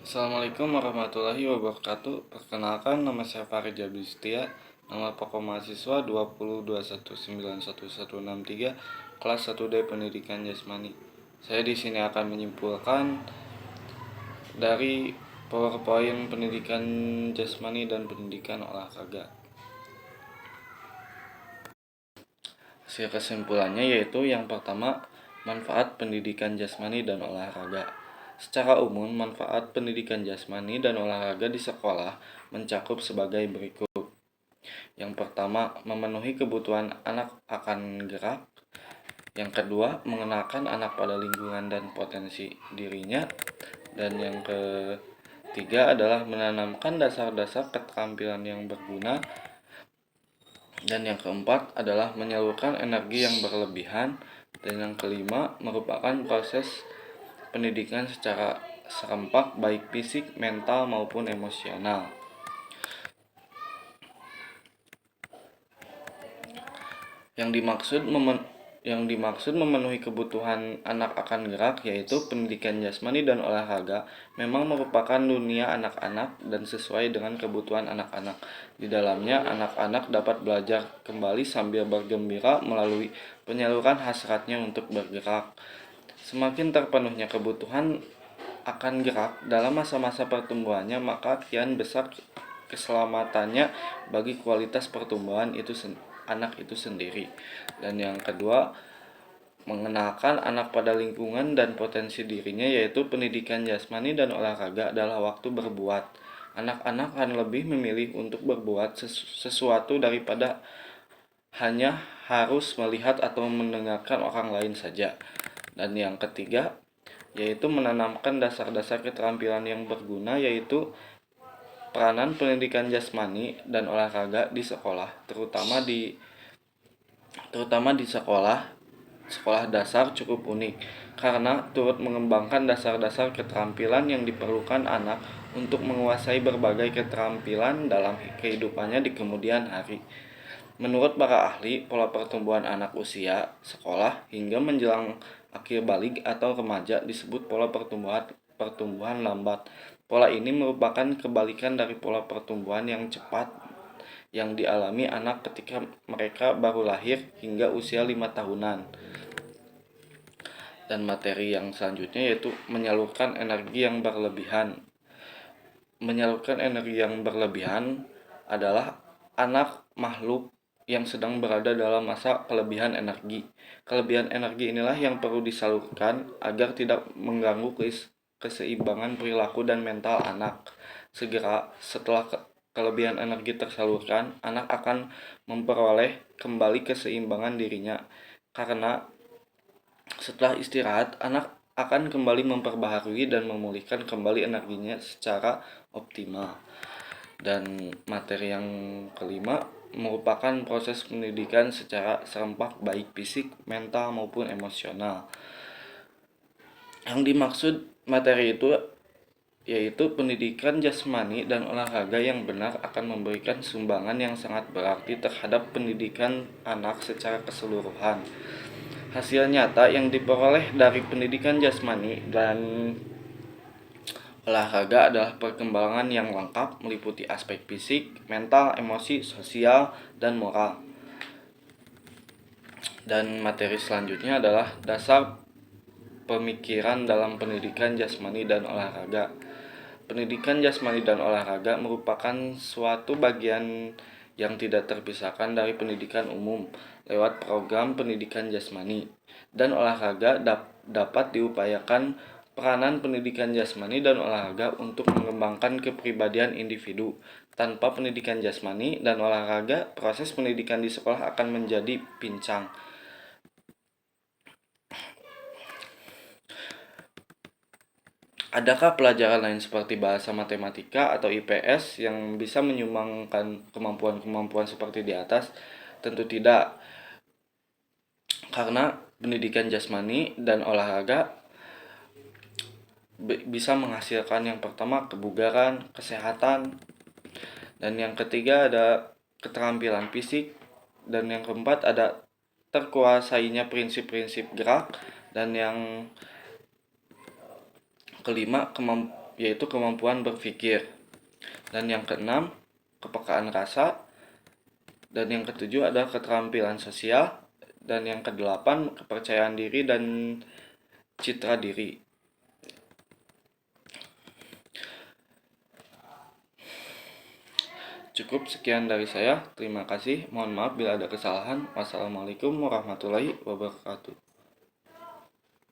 Assalamualaikum warahmatullahi wabarakatuh. Perkenalkan, nama saya Farid Jablistia. Nama pokok mahasiswa 2021911163 kelas 1D Pendidikan Jasmani. Saya di sini akan menyimpulkan dari PowerPoint pendidikan jasmani dan pendidikan olahraga. Hasil kesimpulannya yaitu yang pertama, manfaat pendidikan jasmani dan olahraga. Secara umum, manfaat pendidikan jasmani dan olahraga di sekolah mencakup sebagai berikut. Yang pertama, memenuhi kebutuhan anak akan gerak. Yang kedua, mengenalkan anak pada lingkungan dan potensi dirinya. Dan yang ketiga adalah menanamkan dasar-dasar keterampilan yang berguna. Dan yang keempat adalah menyalurkan energi yang berlebihan. Dan yang kelima merupakan proses pendidikan secara serempak baik fisik, mental maupun emosional. Yang dimaksud memenuhi kebutuhan anak akan gerak yaitu pendidikan jasmani dan olahraga memang merupakan dunia anak-anak dan sesuai dengan kebutuhan anak-anak. Di dalamnya anak-anak dapat belajar kembali sambil bergembira melalui penyaluran hasratnya untuk bergerak. Semakin terpenuhnya kebutuhan akan gerak dalam masa-masa pertumbuhannya, maka kian besar keselamatannya bagi kualitas pertumbuhan anak itu sendiri. Dan yang kedua, mengenalkan anak pada lingkungan dan potensi dirinya yaitu pendidikan jasmani dan olahraga adalah waktu berbuat. Anak-anak akan lebih memilih untuk berbuat sesuatu daripada hanya harus melihat atau mendengarkan orang lain saja. Dan yang ketiga, yaitu menanamkan dasar-dasar keterampilan yang berguna yaitu peranan pendidikan jasmani dan olahraga di sekolah, terutama di sekolah dasar cukup unik karena turut mengembangkan dasar-dasar keterampilan yang diperlukan anak untuk menguasai berbagai keterampilan dalam kehidupannya di kemudian hari. Menurut para ahli, pola pertumbuhan anak usia sekolah hingga menjelang akhir balik atau remaja disebut pola pertumbuhan lambat. Pola ini merupakan kebalikan dari pola pertumbuhan yang cepat yang dialami anak ketika mereka baru lahir hingga usia 5 tahunan. Dan materi yang selanjutnya yaitu menyalurkan energi yang berlebihan. Menyalurkan energi yang berlebihan adalah anak makhluk yang sedang berada dalam masa kelebihan energi. Kelebihan energi inilah yang perlu disalurkan agar tidak mengganggu keseimbangan perilaku dan mental anak. Segera setelah kelebihan energi tersalurkan, anak akan memperoleh kembali keseimbangan dirinya. Karena setelah istirahat, anak akan kembali memperbaharui dan memulihkan kembali energinya secara optimal. Dan materi yang kelima merupakan proses pendidikan secara serempak baik fisik, mental maupun emosional. Yang dimaksud materi itu yaitu pendidikan jasmani dan olahraga yang benar akan memberikan sumbangan yang sangat berarti terhadap pendidikan anak secara keseluruhan. Hasil nyata yang diperoleh dari pendidikan jasmani dan olahraga adalah perkembangan yang lengkap meliputi aspek fisik, mental, emosi, sosial, dan moral. Dan materi selanjutnya adalah dasar pemikiran dalam pendidikan jasmani dan olahraga. Pendidikan jasmani dan olahraga merupakan suatu bagian yang tidak terpisahkan dari pendidikan umum lewat program pendidikan jasmani dan olahraga dapat diupayakan peranan pendidikan jasmani dan olahraga untuk mengembangkan kepribadian individu. Tanpa pendidikan jasmani dan olahraga, proses pendidikan di sekolah akan menjadi pincang. Adakah pelajaran lain seperti bahasa matematika atau IPS yang bisa menyumbangkan kemampuan-kemampuan seperti di atas? Tentu tidak, karena pendidikan jasmani dan olahraga bisa menghasilkan yang pertama kebugaran, kesehatan, dan yang ketiga ada keterampilan fisik, dan yang keempat ada terkuasainya prinsip-prinsip gerak, dan yang kelima yaitu kemampuan berpikir. Dan yang keenam, kepekaan rasa. Dan yang ketujuh ada keterampilan sosial. Dan yang kedelapan, kepercayaan diri dan citra diri. Cukup sekian dari saya. Terima kasih. Mohon maaf bila ada kesalahan. Wassalamualaikum warahmatullahi wabarakatuh.